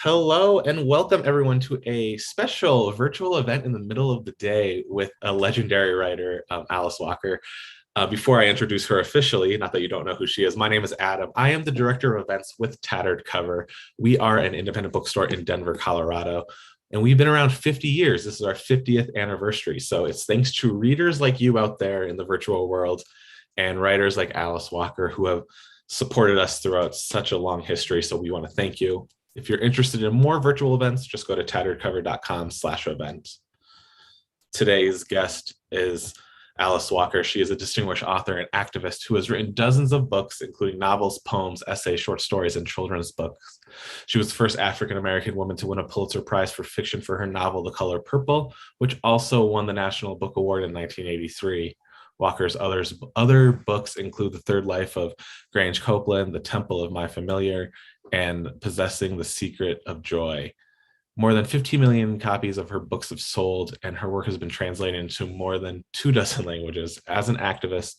Hello and welcome everyone to a special virtual event in the middle of the day with a legendary writer, Alice Walker. Before I introduce her officially, not that you don't know who she is, my name is Adam. I am the director of events with Tattered Cover. We are an independent bookstore in Denver, Colorado, and we've been around 50 years. This is our 50th anniversary. So it's thanks to readers like you out there in the virtual world and writers like Alice Walker who have supported us throughout such a long history. So we want to thank you. If you're interested in more virtual events, just go to tatteredcover.com/event. Today's guest is Alice Walker. She is a distinguished author and activist who has written dozens of books, including novels, poems, essays, short stories, and children's books. She was the first African-American woman to win a Pulitzer Prize for fiction for her novel, The Color Purple, which also won the National Book Award in 1983. Walker's other books include The Third Life of Grange Copeland, The Temple of My Familiar, and Possessing the Secret of Joy. More than 15 million copies of her books have sold, and her work has been translated into more than 24 languages. As an activist,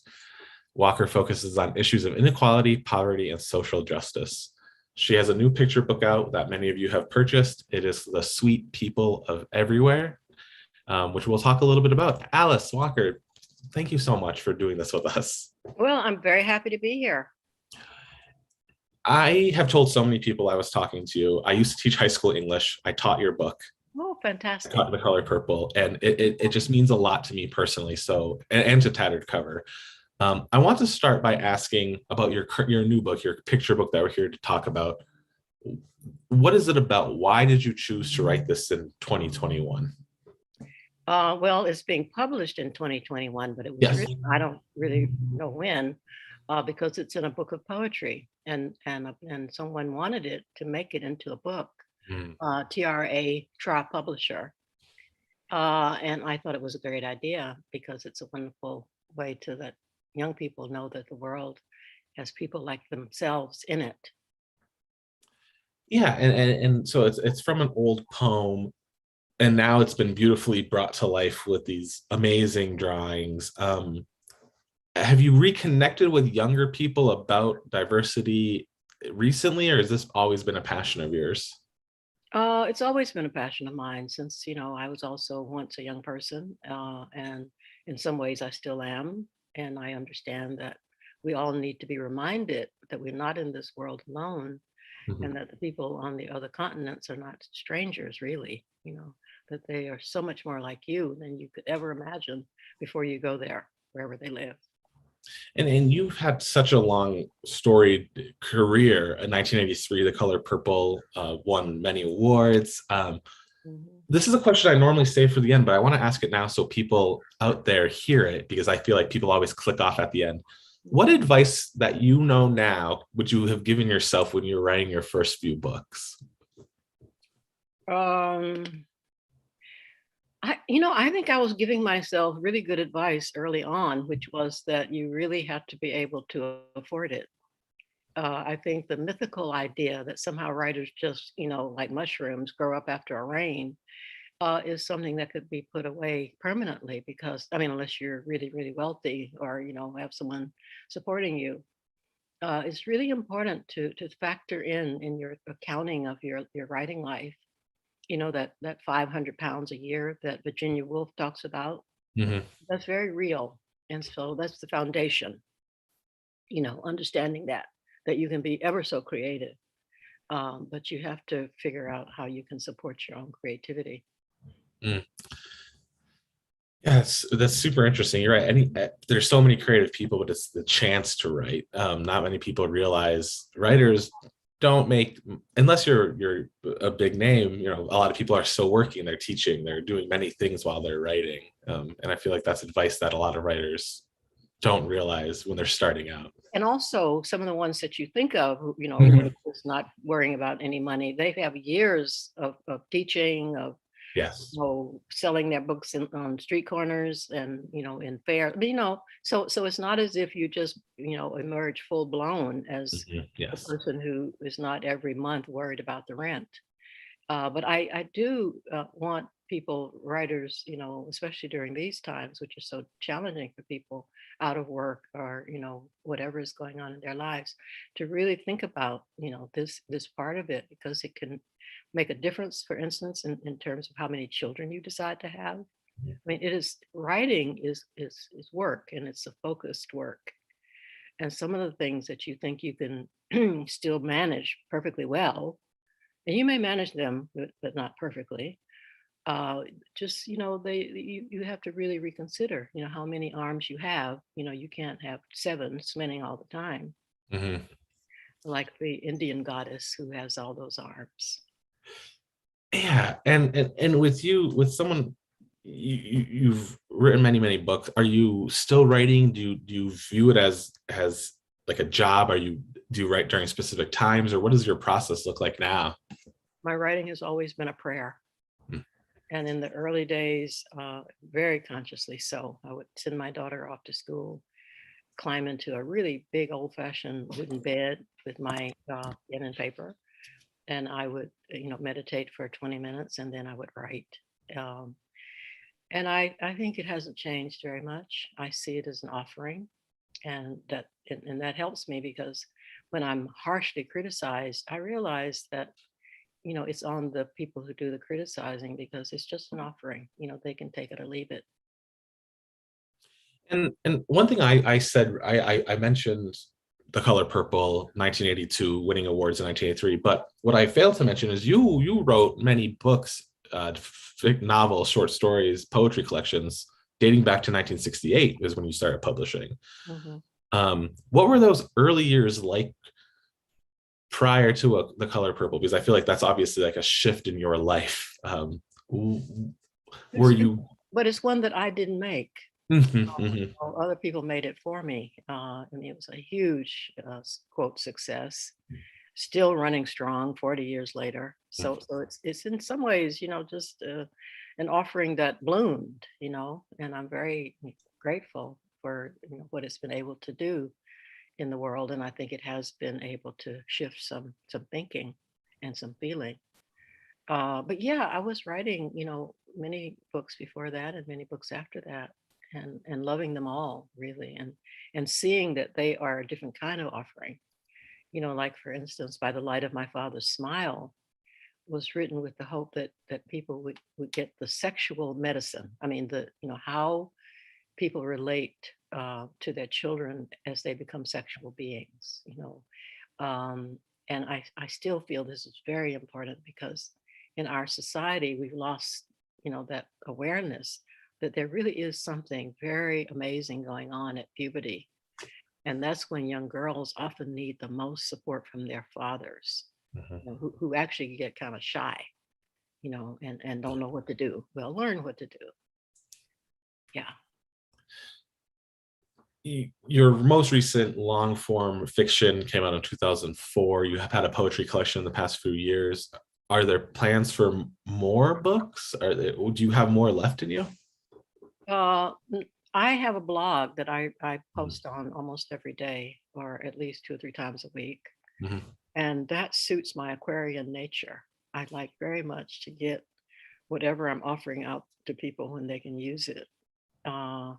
Walker focuses on issues of inequality, poverty, and social justice. She has a new picture book out that many of you have purchased. It is The Sweet People of Everywhere, which we'll talk a little bit about. Alice Walker, thank you so much for doing this with us. Well, I'm very happy to be here. I have told so many people I was talking to you. I used to teach high school English. I taught your book. Oh, fantastic. I taught The Color Purple, and it just means a lot to me personally. So, and to Tattered Cover. I want to start by asking about your new book, your picture book that we're here to talk about. What is it about? Why did you choose to write this in 2021? Well, it's being published in 2021, but it was Yes. written, I don't really know when, because it's in a book of poetry, and someone wanted it to make it into a book. TRA Publisher, and I thought it was a great idea because it's a wonderful way to let young people know that the world has people like themselves in it. Yeah, and so it's from an old poem, and now it's been beautifully brought to life with these amazing drawings. Have you reconnected with younger people about diversity recently, or has this always been a passion of yours? It's always been a passion of mine since, I was also once a young person, and in some ways I still am. And I understand that we all need to be reminded that we're not in this world alone, Mhm. and that the people on the other continents are not strangers, really, that they are so much more like you than you could ever imagine before you go there, wherever they live. And you've had such a long storied career. In 1983, The Color Purple won many awards. Mhm. This is a question I normally save for the end, but I want to ask it now so people out there hear it, because I feel like people always click off at the end. What advice that you know now would you have given yourself when you were writing your first few books? Um, I think I was giving myself really good advice early on, which was that you really have to be able to afford it. I think the mythical idea that somehow writers just, like mushrooms, grow up after a rain, is something that could be put away permanently because, I mean, unless you're really, really wealthy or, have someone supporting you. It's really important to factor in your accounting of your writing life. That 500 pounds a year that Virginia Woolf talks about. Mhm. That's very real, and so that's the foundation. Understanding that you can be ever so creative, but you have to figure out how you can support your own creativity. Mm. Yes, that's super interesting. You're right. There's so many creative people, but it's the chance to write. Not many people realize writers don't make, unless you're a big name. A lot of people are still working, they're teaching, they're doing many things while they're writing. And I feel like that's advice that a lot of writers don't realize when they're starting out. And also, some of the ones that you think of, Mhm. just not worrying about any money, they have years of teaching, of Yes. selling their books on street corners and in fair. But, so it's not as if you just emerge full blown as Mhm. the Yes. person who is not every month worried about the rent. But I do want people, writers, especially during these times, which are so challenging for people out of work or, whatever is going on in their lives, to really think about, this part of it, because it can make a difference, for instance, in terms of how many children you decide to have. I mean, it is writing is work, and it's a focused work. And some of the things that you think you can still manage perfectly well, and you may manage them, but not perfectly. Just you have to really reconsider, how many arms you have. You can't have seven spinning all the time, Mhm. like the Indian goddess who has all those arms. Yeah, and with you, with someone, you've written many books. Are you still writing? Do you view it as like a job? Do you write during specific times, or what does your process look like now? My writing has always been a prayer. Mm. And in the early days, very consciously so, I would send my daughter off to school, climb into a really big old fashioned wooden bed with my pen and paper, and I would, meditate for 20 minutes, and then I would write. Um, and I think it hasn't changed very much. I see it as an offering, and that helps me, because when I'm harshly criticized, I realize that it's on the people who do the criticizing, because it's just an offering. They can take it or leave it. And one thing I said, I mentioned The Color Purple, 1982, winning awards in 1983. But what I failed to mention is you wrote many books, novels, short stories, poetry collections dating back to 1968 is when you started publishing. Hmm. What were those early years like prior to The Color Purple? Because I feel like that's obviously like a shift in your life. Were It's, you? but it's one that I didn't make. Mhm, mhm, Other people made it for me. I mean, it was a huge, quote, success. Still running strong 40 years later. mhm. So it's in some ways, just an offering that bloomed, and I'm very grateful for what it's been able to do in the world. And I think it has been able to shift some thinking and some feeling. But yeah, I was writing, many books before that and many books after that, and loving them all really, and seeing that they are a different kind of offering. Like for instance, By the Light of My Father's Smile was written with the hope that people would get the sexual medicine. I mean, how people relate to their children as they become sexual beings. Um, and I still feel this is very important, because in our society, we've lost, that awareness that there really is something very amazing going on at puberty. And that's when young girls often need the most support from their fathers, Mhm. who actually get kind of shy, and don't know what to do. Well, learn what to do. Yeah. Your most recent long form fiction came out in 2004. You have had a poetry collection in the past few years. Are there plans for more books? Do you have more left in you? I have a blog that I Mhm, post on almost every day, or at least 2 or 3 times a week. mhm. And that suits my Aquarian nature. I like very much to get whatever I'm offering out to people when they can use it. Uh,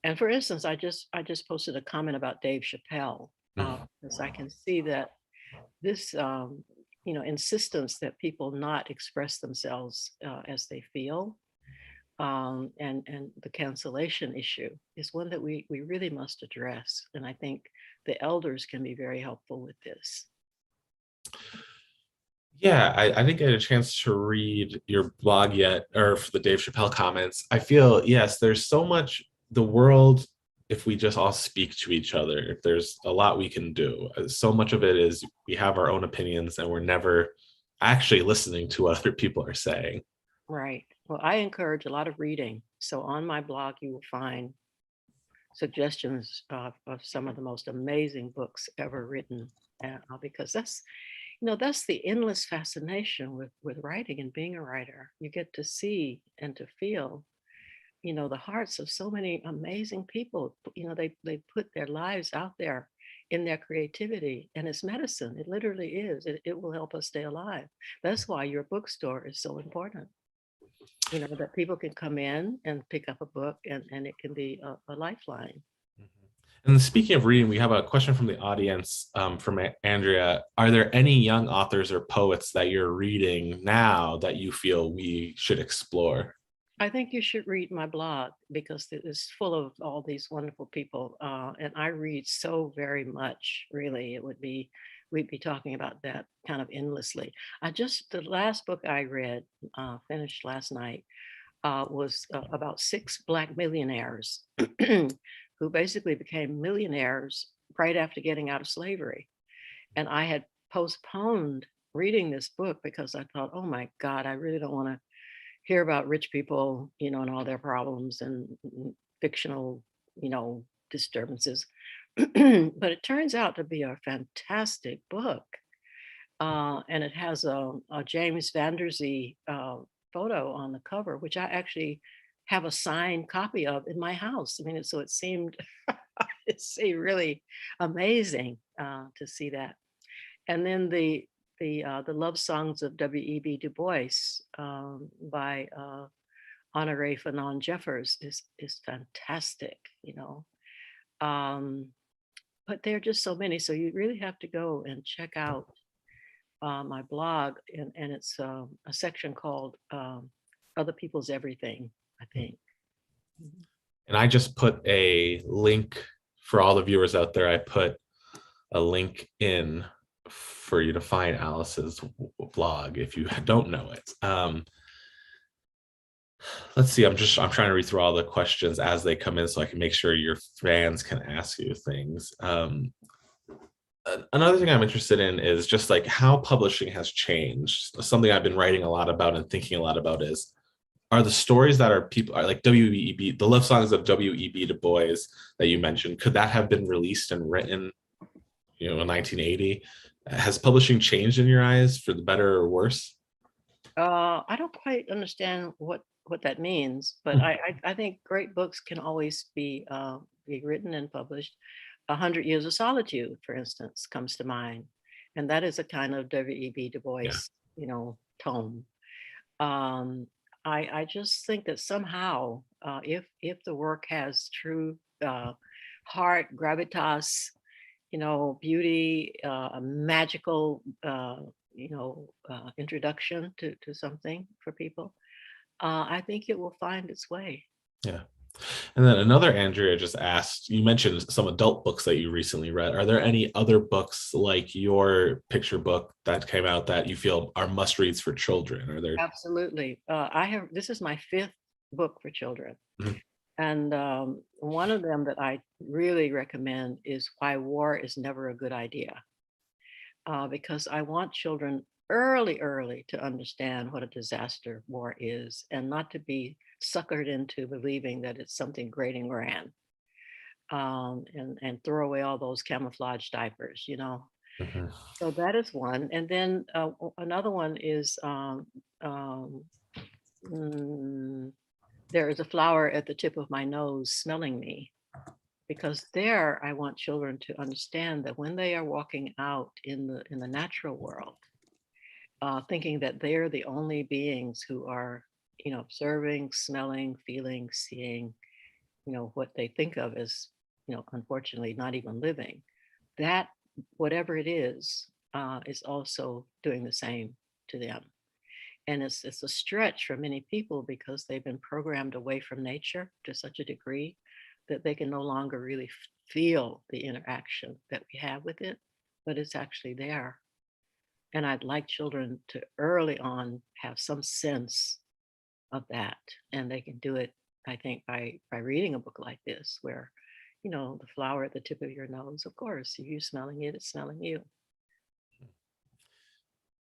and for instance, I just posted a comment about Dave Chappelle, Mhm. because I can see that this insistence that people not express themselves as they feel, and the cancellation issue is one that we really must address. And I think the elders can be very helpful with this. Yeah, I didn't get a chance to read your blog yet, or for the Dave Chappelle comments. I feel, yes, there's so much the world, if we just all speak to each other, there's a lot we can do. So much of it is we have our own opinions and we're never actually listening to what other people are saying. Right. Well, I encourage a lot of reading. So on my blog, you will find suggestions of some of the most amazing books ever written, because that's the endless fascination with writing and being a writer. You get to see and to feel, the hearts of so many amazing people. They put their lives out there in their creativity, and it's medicine. It literally is. It will help us stay alive. That's why your bookstore is so important. that people can come in and pick up a book, and it can be a lifeline. And speaking of reading, we have a question from the audience from Andrea. Are there any young authors or poets that you're reading now that you feel we should explore? I think you should read my blog because it is full of all these wonderful people. And I read so very much, really. We'd be talking about that kind of endlessly. The last book I read, finished last night, was about 6 Black millionaires who basically became millionaires right after getting out of slavery. And I had postponed reading this book because I thought, oh my God, I really don't want to hear about rich people, and all their problems and fictional, disturbances. But it turns out to be a fantastic book. And it has a James Vanderzee photo on the cover, which I actually have a signed copy of in my house. I mean, so it seemed really amazing to see that. And then the love songs of W.E.B. Du Bois by Honoré Fanon Jeffers is fantastic, Um, but there are just so many, so you really have to go and check out my blog, and it's a section called Other People's Everything, I think. Mhm. And I just put a link for all the viewers out there. I put a link in for you to find Alice's blog if you don't know it. Let's see. I'm trying to read through all the questions as they come in so I can make sure your fans can ask you things. Another thing I'm interested in is just like how publishing has changed. Something I've been writing a lot about and thinking a lot about is, are the stories that are like W.E.B., the love songs of W.E.B. Du Bois that you mentioned, could that have been released and written, in 1980? Has publishing changed in your eyes for the better or worse? I don't quite understand what that means, but I think great books can always be written and published. 100 Years of Solitude, for instance, comes to mind, and that is a kind of W.E.B. Du Bois, Yeah. tome. Um, I just think that somehow, if the work has true heart, gravitas, beauty, a magical, introduction to something for people, I think it will find its way. Yeah. And then another Andrea just asked, you mentioned some adult books that you recently read. Are there any other books like your picture book that came out that you feel are must reads for children? Are there? Absolutely. This is my fifth book for children. Mhm. And one of them that I really recommend is Why War is Never a Good Idea, because I want children early to understand what a disaster war is and not to be suckered into believing that it's something great and grand, and throw away all those camouflage diapers. Mhm. So that is one. And then another one is mm, There is a flower at the tip of my nose smelling me, because there I want children to understand that when they are walking out in the natural world, thinking that they're the only beings who are, observing, smelling, feeling, seeing, what they think of as, unfortunately not even living, that whatever it is also doing the same to them. And it's a stretch for many people because they've been programmed away from nature to such a degree that they can no longer really feel the interaction that we have with it, but it's actually there. And I'd like children to early on have some sense of that. And they can do it, I think, by reading a book like this, where, the flower at the tip of your nose, of course, if you're smelling it, it's smelling you.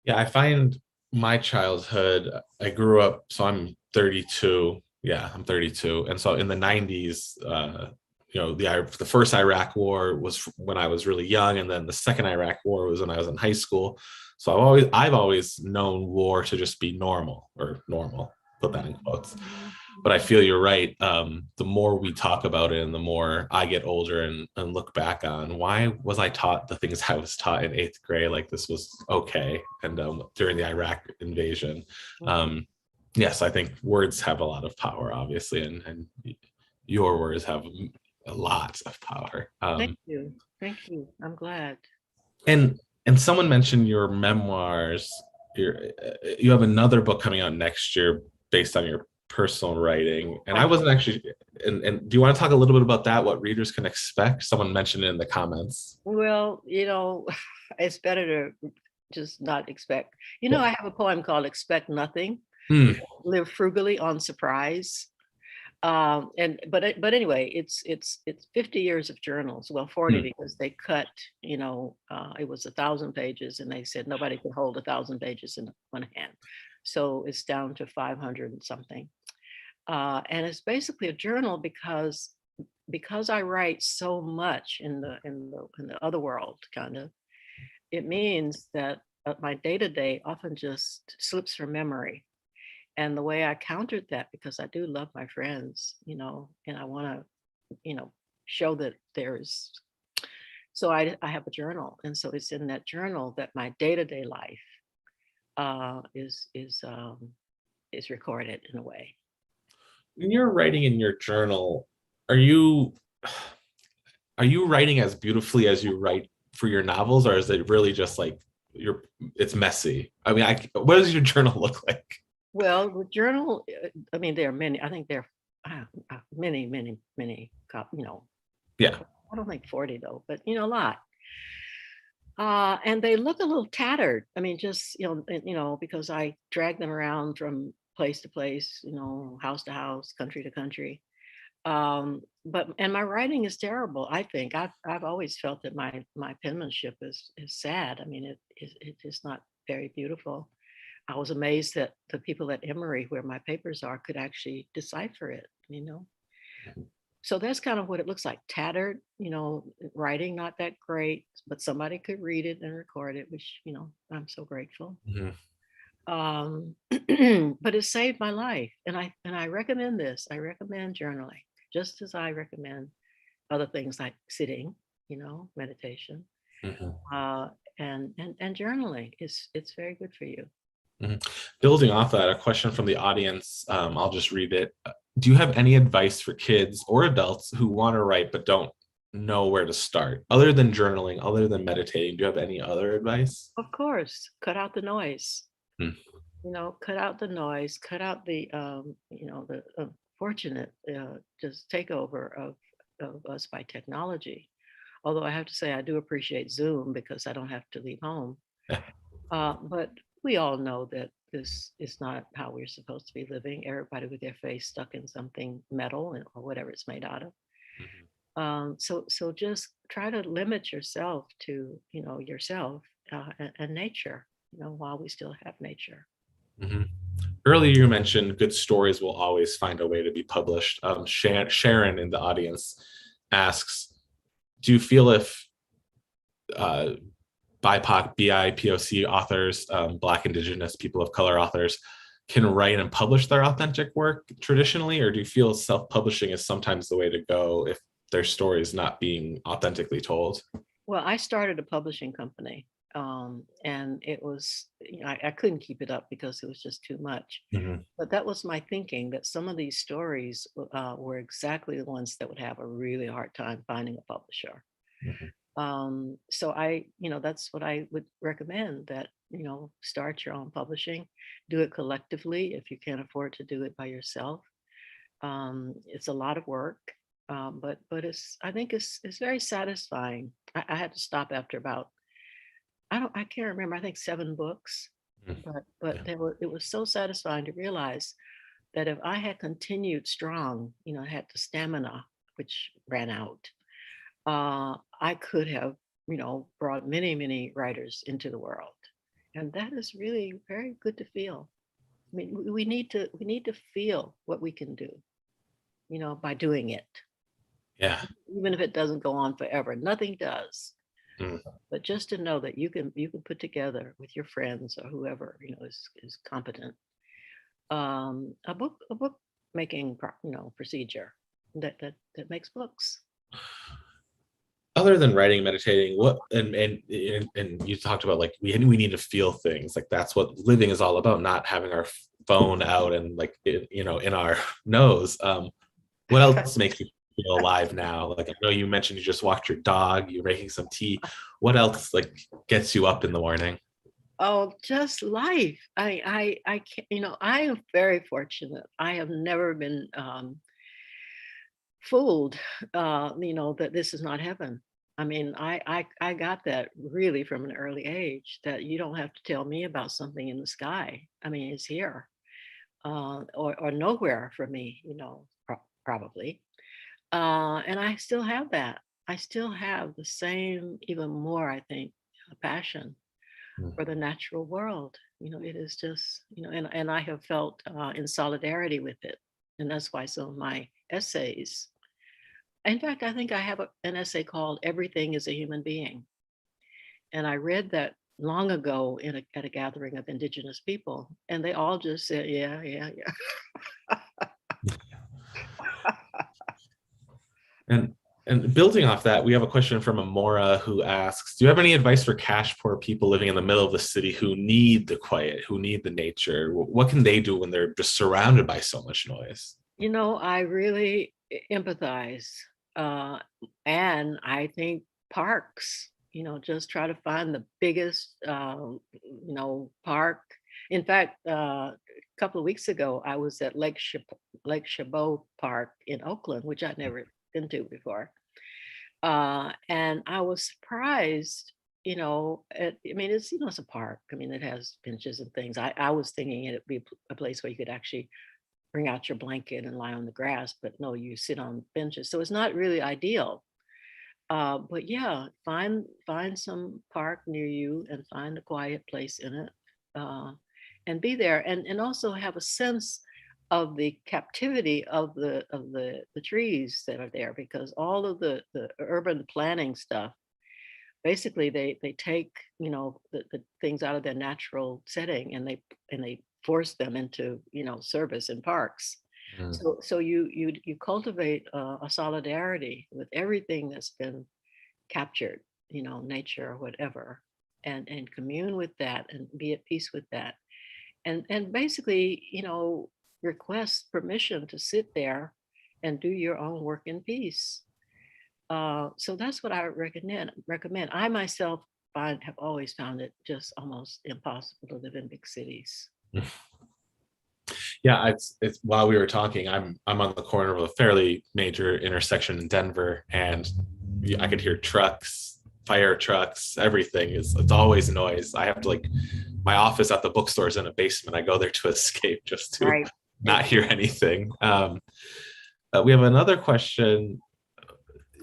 Yeah, I find my childhood, I grew up, so I'm 32. Yeah, I'm 32. And so in the 90s, the first Iraq war was when I was really young, and then the second Iraq war was when I was in high school. So I've always known war to just be normal, or normal, put that in quotes. Mhm, But I mhm. feel you're right. The more we talk about it and the more I get older and look back on, why was I taught the things I was taught in eighth grade, like this was okay, and during the Iraq invasion. Mhm. Um, Yes, I think words have a lot of power, obviously, and your words have a lot of power. Thank you. Thank you. I'm glad. And someone mentioned your memoirs. You have another book coming out next year based on your personal writing. And I wasn't actually. And do you want to talk a little bit about that? What readers can expect? Someone mentioned it in the comments. Well, it's better to just not expect. I have a poem called Expect Nothing, Hmm. Live Frugally on Surprise. But anyway, it's 50 years of journals. Well, 40 Hmm. because they cut, it was 1,000 pages and they said nobody could hold 1,000 pages in one hand. So it's down to 500 and something. And it's basically a journal because I write so much in the other world, kind of. It means that my day to day often just slips from memory. And the way I countered that, because I do love my friends, and I want to, show that there's. So I have a journal, and so it's in that journal that my day to day life is recorded in a way. When you're writing in your journal, are you are you writing as beautifully as you write for your novels, or is it really just like it's messy? I mean, what does your journal look like? Well, the journal, I mean, there are many. I think there are many, many, many. Yeah. I don't think 40 though, but a lot. And they look a little tattered. I mean, just because I drag them around from place to place, house to house, country to country. But my writing is terrible. I think I've always felt that my penmanship is sad. I mean, it is not very beautiful. I was amazed that the people at Emory, where my papers are, could actually decipher it. So that's kind of what it looks like, tattered, writing not that great, but somebody could read it and record it, which, I'm so grateful. Mhm. Um, but it saved my life. And I recommend this. I recommend journaling, just as I recommend other things like sitting, meditation, Mhm. uh, and journaling. It's very good for you. Mhm. Building off that, a question from the audience. I'll just read it. Do you have any advice for kids or adults who want to write but don't know where to start, other than journaling, other than meditating? Do you have any other advice? Of course, cut out the noise. Hmm. Cut out the noise, cut out the unfortunate just takeover of us by technology. Although I have to say, I do appreciate Zoom because I don't have to leave home. But we all know that this is not how we're supposed to be living. Everybody with their face stuck in something metal or whatever it's made out of. Mhm. So just try to limit yourself to yourself and nature. While we still have nature. Mhm. Earlier, you mentioned good stories will always find a way to be published. Sharon in the audience asks, do you feel if uh, BIPOC, BIPOC authors, Black, Indigenous, people of color authors can write and publish their authentic work traditionally, or do you feel self-publishing is sometimes the way to go if their story is not being authentically told? Well, I started a publishing company, and it was, I couldn't keep it up because it was just too much. Mhm. But that was my thinking that some of these stories were exactly the ones that would have a really hard time finding a publisher. Mhm. So that's what I would recommend, that, start your own publishing, do it collectively if you can't afford to do it by yourself. It's a lot of work, but I think it's very satisfying. I had to stop after about, I can't remember, I think 7 books, Mhm. but Yeah. it was so satisfying to realize that if I had continued strong, had the stamina, which ran out, I could have, brought many, many writers into the world. And that is really very good to feel. I mean, we need to feel what we can do, by doing it, Yeah. even if it doesn't go on forever. Nothing does. Mm. But just to know that you can put together with your friends or whoever, is competent, a book making procedure that makes books. Other than writing, meditating, what and you talked about like we need to feel things, like that's what living is all about, not having our phone out and like in our nose. What else makes you feel alive now? Like I know you mentioned you just walked your dog, you're making some tea. What else like gets you up in the morning? Oh, just life. I can't, I am very fortunate. I have never been fooled, that this is not heaven. I mean, I got that really from an early age that you don't have to tell me about something in the sky. I mean, it's here, or nowhere for me, probably. And I still have that. I still have the same, even more, I think, passion for the natural world. It is just, and I have felt in solidarity with it. And that's why some of my essays, in fact, I think I have an essay called Everything is a Human Being. And I read that long ago at a gathering of indigenous people, and they all just said, yeah, yeah, yeah. And and building off that, we have a question from Amora who asks, do you have any advice for cash poor people living in the middle of the city who need the quiet, who need the nature? What can they do when they're just surrounded by so much noise? I really empathize. Uh, and I think parks, just try to find the biggest, park. In fact, a couple of weeks ago, I was at Lake Chabot Park in Oakland, which I'd never been to before. And I was surprised, I mean, it's a park. I mean, it has benches and things. I was thinking it'd be a place where you could actually bring out your blanket and lie on the grass, but no, you sit on benches. So it's not really ideal. But yeah, find some park near you and find a quiet place in it, uh, and be there, and also have a sense of the captivity of the trees that are there, because all of the urban planning stuff, basically they take the things out of their natural setting, and they force them into service in parks. Mm. So you cultivate a solidarity with everything that's been captured, nature or whatever, and commune with that and be at peace with that, and basically request permission to sit there and do your own work in peace. So that's what I recommend. I myself have always found it just almost impossible to live in big cities. Yeah, it's while we were talking, I'm on the corner of a fairly major intersection in Denver, and I could hear trucks, fire trucks, everything is it's always noise. I have to like my office at the bookstore is in a basement. I go there to escape just to Right. not hear anything. We have another question.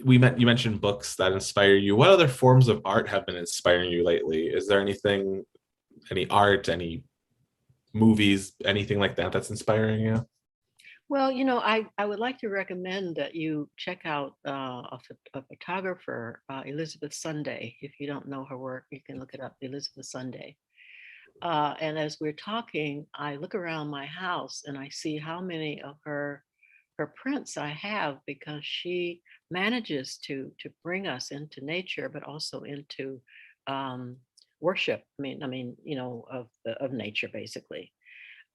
You mentioned books that inspire you. What other forms of art have been inspiring you lately? Is there anything, any art, any movies, anything like that that's inspiring you? Well, I would like to recommend that you check out a photographer, Elizabeth Sunday. If you don't know her work, you can look it up, Elizabeth Sunday. And as we're talking, I look around my house and I see how many of her prints I have, because she manages to bring us into nature, but also into um, worship. Of nature, basically.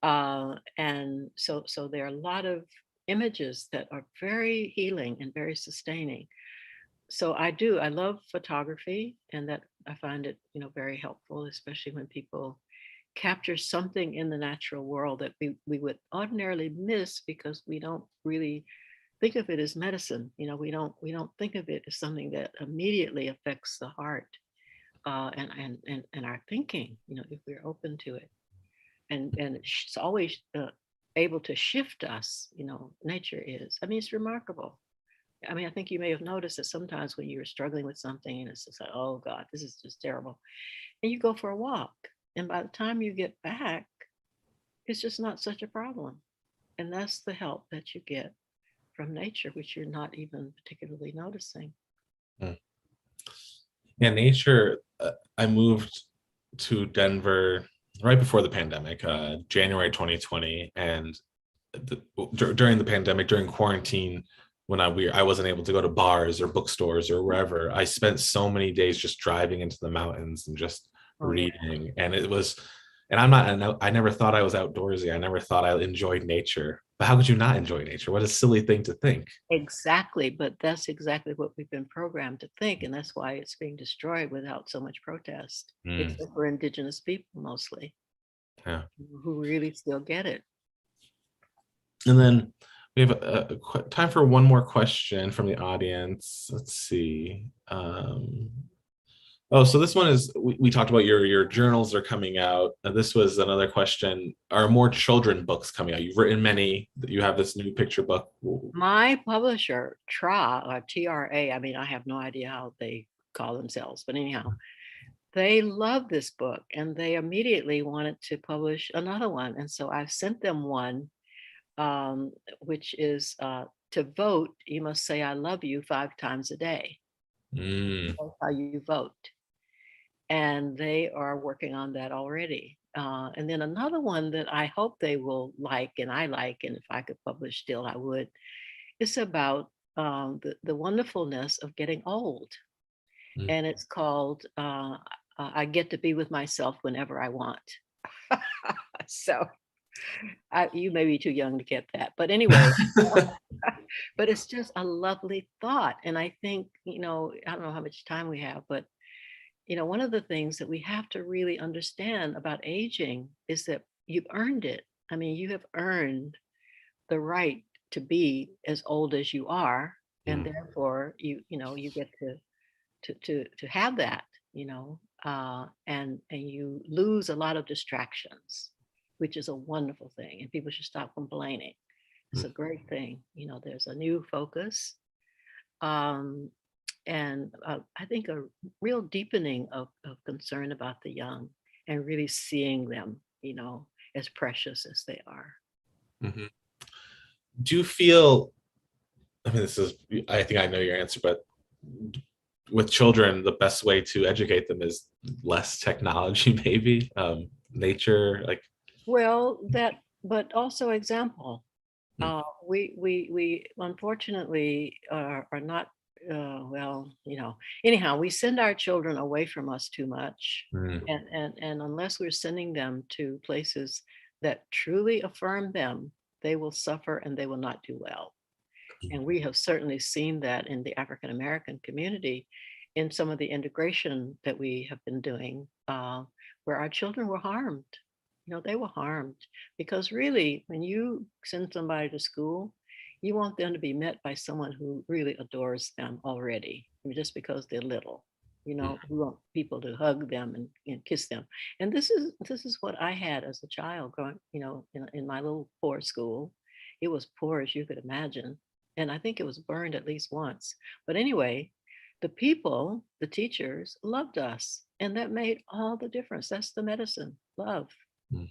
And so there are a lot of images that are very healing and very sustaining. So I love photography, and that I find it very helpful, especially when people capture something in the natural world that we would ordinarily miss, because we don't really think of it as medicine. We don't think of it as something that immediately affects the heart, and our thinking, if we're open to it. And it's always able to shift us. Nature is, I mean, it's remarkable. I mean, I think you may have noticed that sometimes when you're struggling with something and it's just like, oh God, this is just terrible, and you go for a walk, and by the time you get back, it's just not such a problem. And that's the help that you get from nature, which you're not even particularly noticing. Mm. Yeah, nature. I moved to Denver right before the pandemic, January 2020, and during the pandemic, during quarantine, when I wasn't able to go to bars or bookstores or wherever, I spent so many days just driving into the mountains and just Oh yeah. reading, and it was And I never thought I was outdoorsy. I never thought I enjoyed nature. But how could you not enjoy nature? What a silly thing to think. Exactly, but that's exactly what we've been programmed to think, and that's why it's being destroyed without so much protest, Mm, except for indigenous people mostly, yeah. who really still get it. And then we have time for one more question from the audience. Let's see. Oh, so this one is we talked about your journals are coming out. This was another question. Are more children books coming out? You've written many. You have this new picture book. My publisher, TRA, I mean, I have no idea how they call themselves, but anyhow, they love this book and they immediately wanted to publish another one. And so I've sent them one, which is to vote, you must say, I love you 5 times a day. Mm, That's how you vote. And they are working on that already. And then another one that I hope they will like, and I like, and if I could publish still, I would. It's about the wonderfulness of getting old. mm. And it's called I Get to Be with Myself Whenever I Want. So you may be too young to get that. But anyway, but it's just a lovely thought. And I think, I don't know how much time we have, but one of the things that we have to really understand about aging is that you've earned it. I mean, you have earned the right to be as old as you are, and Mm, therefore you get to have that, and you lose a lot of distractions, which is a wonderful thing, and people should stop complaining. It's mm, a great thing. There's a new focus. Um, and I think a real deepening of concern about the young and really seeing them, as precious as they are. mhm. Do you feel, I mean, I think I know your answer, but with children, the best way to educate them is less technology, maybe, nature, like, Well, but also example. mm, We unfortunately are not, well, anyhow, we send our children away from us too much. mm, And unless we're sending them to places that truly affirm them, they will suffer and they will not do well. And we have certainly seen that in the African American community in some of the integration that we have been doing, where our children were harmed. They were harmed because really, when you send somebody to school, you want them to be met by someone who really adores them already, I mean, just because they're little. mm, We want people to hug them and kiss them. And this is what I had as a child growing, in my little poor school. It was poor as you could imagine. And I think it was burned at least once. But anyway, the people, the teachers loved us. And that made all the difference. That's the medicine, love. mm.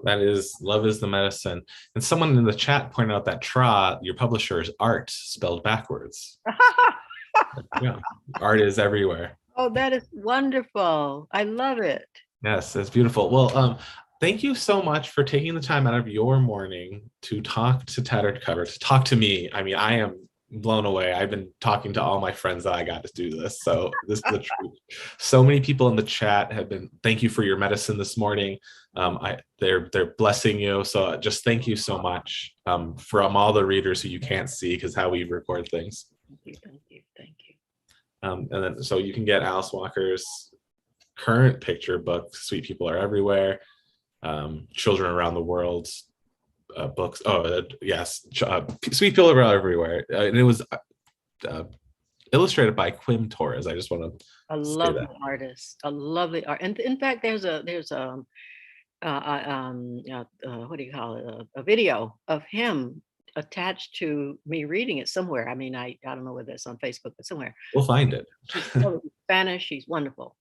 That is, love is the medicine. And someone in the chat pointed out that Tra, your publisher, is art spelled backwards. Yeah, art is everywhere. Oh, that is wonderful. I love it. Yes, it's beautiful. Well, thank you so much for taking the time out of your morning to talk to Tattered Cover, to talk to me. I mean, I am blown away. I've been talking to all my friends that I got to do this. So this is the truth. So many people in the chat have been, thank you for your medicine this morning. They're blessing you. So just thank you so much from all the readers who you can't see because how we record things. Thank you, thank you, thank you. And then so you can get Alice Walker's current picture book, Sweet People Are Everywhere, Children Around the World books. Oh, yes, Sweet People Are Everywhere. And it was illustrated by Quim Torres. I just want to A say lovely that. artist, a lovely art. And in fact, there's what do you call it? A video of him attached to me reading it somewhere. I mean, I don't know whether it's on Facebook, but somewhere. We'll find it. She's Spanish. She's wonderful.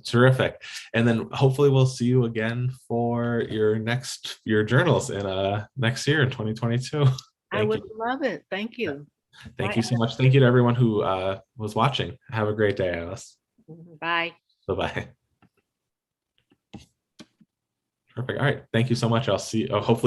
Terrific. And then hopefully we'll see you again for your journals in next year in 2022. I Thank would you. love it. Thank you. Thank Bye. you so much. Thank you to everyone who was watching. Have a great day, Alice. Bye. Bye-bye. Perfect. All right. Thank you so much. I'll see. Hopefully